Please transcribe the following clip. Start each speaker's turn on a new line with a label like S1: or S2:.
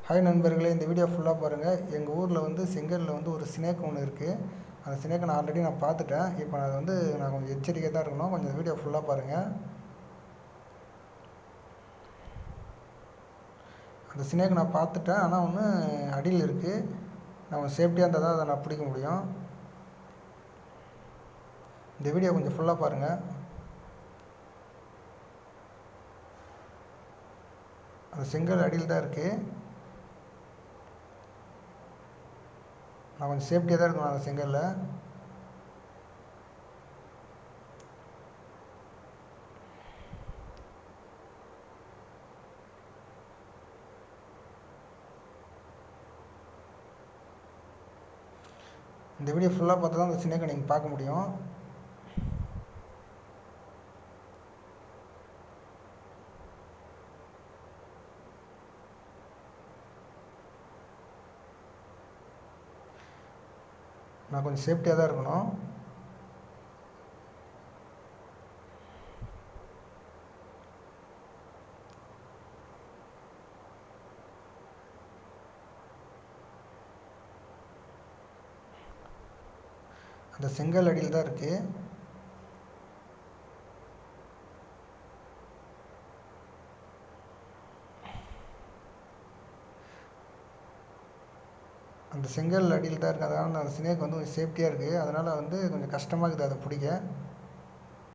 S1: Hi நண்பர்களே, இந்த video ஃபுல்லாக பாருங்கள். எங்கள் ஊரில் வந்து செங்கலில் வந்து ஒரு ஸ்னேக் ஒன்று இருக்குது. அந்த ஸ்னேக்கை நான் ஆல்ரெடி பார்த்துட்டேன். இப்போ நான் கொஞ்சம் எச்சரிக்கையாக தான் இருக்கணும். கொஞ்சம் இந்த வீடியோ ஃபுல்லாக பாருங்கள். அந்த ஸ்னேக்கை நான் பார்த்துட்டேன், ஆனால் ஒன்று அடியில் இருக்குது. நான் சேஃப்டியாக இருந்தால் தான் அதை நான் பிடிக்க முடியும். இந்த வீடியோ கொஞ்சம் ஃபுல்லாக பாருங்கள். அந்த செங்கல் அடியில் தான் இருக்குது. நான் கொஞ்சம் சேஃப்டியாக தான் இருக்கணும் அந்த செங்கலில். இந்த வீடியோ ஃபுல்லாக பார்த்தா தான் அந்த ஸ்னேக்கை நீங்கள் பார்க்க முடியும். நான் கொஞ்சம் சேஃப்டியாக தான் இருக்கணும். அந்த செங்கல் அடியில் தான் இருக்குது. அந்த செங்கல் அடியில் தான் இருக்குது. அதனால் அந்த ஸ்னேக் வந்து கொஞ்சம் சேஃப்டியாக இருக்குது. அதனால் வந்து கொஞ்சம் கஷ்டமாக இருக்குது அதை பிடிக்க.